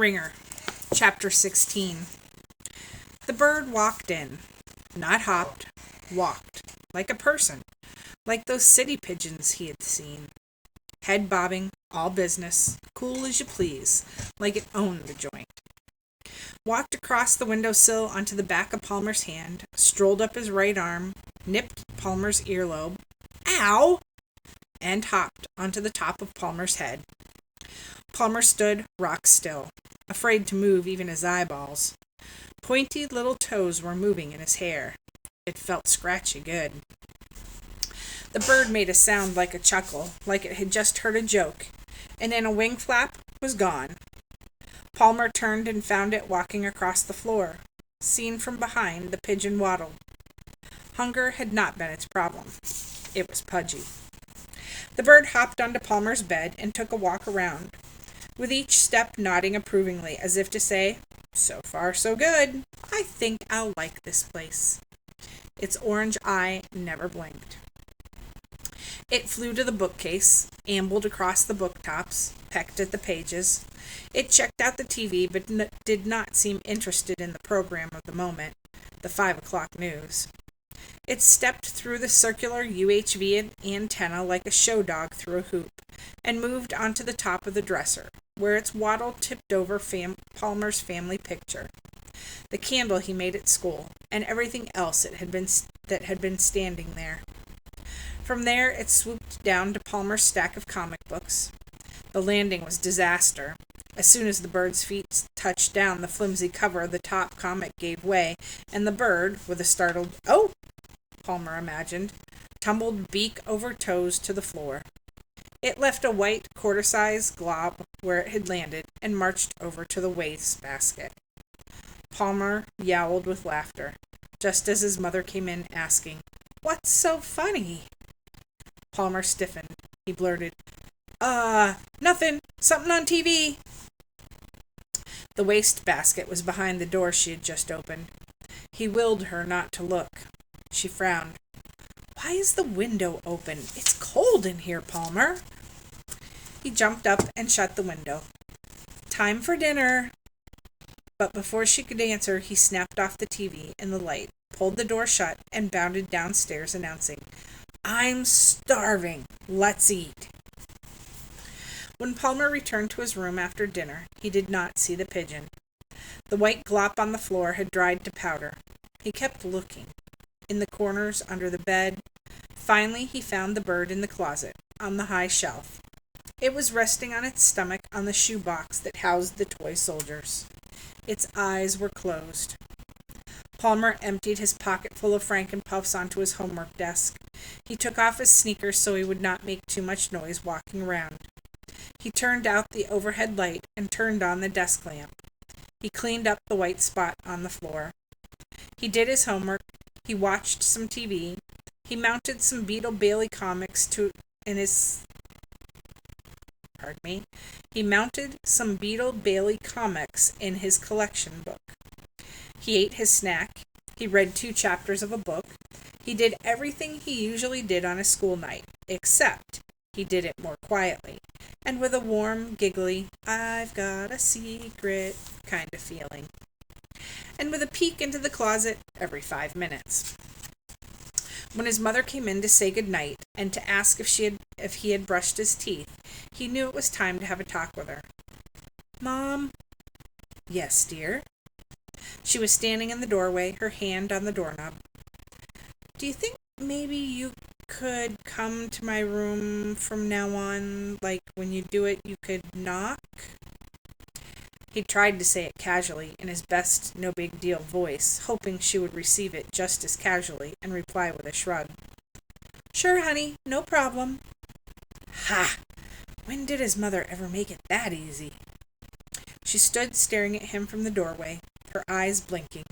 Wringer Chapter 16. The bird walked in, not hopped, walked, like a person, like those city pigeons he had seen. Head bobbing, all business, cool as you please, like it owned the joint. Walked across the windowsill onto the back of Palmer's hand, strolled up his right arm, nipped Palmer's earlobe, ow, and hopped onto the top of Palmer's head. Palmer stood rock still, afraid to move even his eyeballs. Pointy little toes were moving in his hair. It felt scratchy good. The bird made a sound like a chuckle, like it had just heard a joke, and in a wing flap was gone. Palmer turned and found it walking across the floor. Seen from behind, the pigeon waddled. Hunger had not been its problem. It was pudgy. The bird hopped onto Palmer's bed and took a walk around, with each step nodding approvingly, as if to say, "So far, so good. I think I'll like this place." Its orange eye never blinked. It flew to the bookcase, ambled across the booktops, pecked at the pages. It checked out the TV, but did not seem interested in the program of the moment, the 5 o'clock news. It stepped through the circular UHV antenna like a show dog through a hoop, and moved onto the top of the dresser, where its waddle tipped over Palmer's family picture, the candle he made at school, and everything else that had been standing there. From there it swooped down to Palmer's stack of comic books. The landing was disaster. As soon as the bird's feet touched down, the flimsy cover of the top comic gave way, and the bird, with a startled "Oh!" Palmer imagined, tumbled beak over toes to the floor. It left a white, quarter-size glob where it had landed and marched over to the wastebasket. Palmer yowled with laughter, just as his mother came in asking, "What's so funny?" Palmer stiffened. He blurted, Nothing. Something on TV." The wastebasket was behind the door she had just opened. He willed her not to look. She frowned. "Why is the window open? It's cold in here, Palmer." He jumped up and shut the window. "Time for dinner." But before she could answer, he snapped off the TV and the light, pulled the door shut, and bounded downstairs, announcing, "I'm starving. Let's eat." When Palmer returned to his room after dinner, he did not see the pigeon. The white glop on the floor had dried to powder. He kept looking, in the corners, under the bed. Finally, he found the bird in the closet, on the high shelf. It was resting on its stomach on the shoe box that housed the toy soldiers. Its eyes were closed. Palmer emptied his pocketful of Frankenpuffs onto his homework desk. He took off his sneakers so he would not make too much noise walking around. He turned out the overhead light and turned on the desk lamp. He cleaned up the white spot on the floor. He did his homework. He watched some TV. He mounted some Beetle Bailey comics He mounted some Beetle Bailey comics in his collection book. He ate his snack. He read 2 chapters of a book. He did everything he usually did on a school night, except he did it more quietly, and with a warm, giggly, "I've got a secret" kind of feeling, and with a peek into the closet every 5 minutes. When his mother came in to say good night and to ask if he had brushed his teeth, he knew it was time to have a talk with her. "Mom?" "Yes, dear?" She was standing in the doorway, her hand on the doorknob. "Do you think maybe you could come to my room from now on? Like, when you do it, you could knock?" He tried to say it casually, in his best no-big-deal voice, hoping she would receive it just as casually and reply with a shrug. "Sure, honey, no problem." Ha! When did his mother ever make it that easy? She stood staring at him from the doorway, her eyes blinking,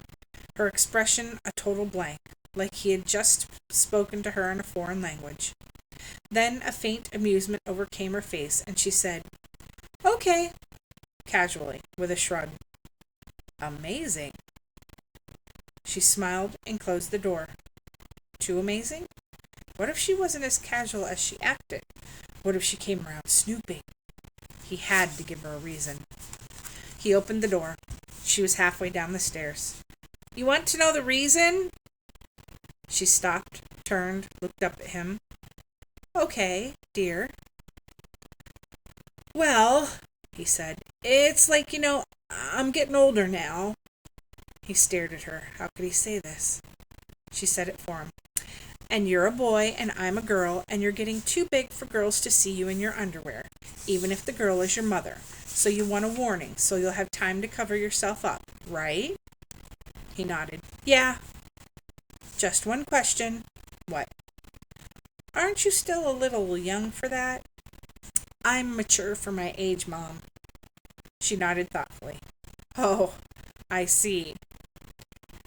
her expression a total blank, like he had just spoken to her in a foreign language. Then a faint amusement overcame her face, and she said, "Okay," casually, with a shrug. "Amazing." She smiled and closed the door. Too amazing? What if she wasn't as casual as she acted? What if she came around snooping? He had to give her a reason. He opened the door. She was halfway down the stairs. You want to know the reason? She stopped, turned, looked up at him. Okay, dear. Well, he said, it's like, I'm getting older now. He stared at her. How could he say this? She said it for him. And you're a boy, and I'm a girl, and you're getting too big for girls to see you in your underwear, even if the girl is your mother. So you want a warning, so you'll have time to cover yourself up, right? He nodded. Yeah. Just one question. What? Aren't you still a little young for that? I'm mature for my age, Mom. She nodded thoughtfully. Oh, I see.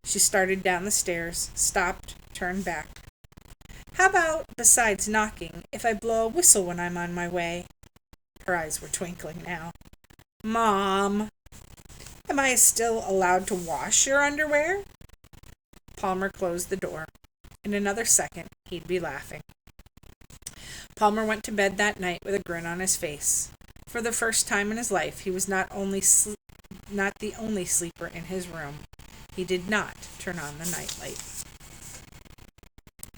She started down the stairs, stopped, turned back. How about, besides knocking, if I blow a whistle when I'm on my way? Her eyes were twinkling now. Mom, am I still allowed to wash your underwear? Palmer closed the door. In another second, he'd be laughing. Palmer went to bed that night with a grin on his face. For the first time in his life, he was not the only sleeper in his room. He did not turn on the nightlight.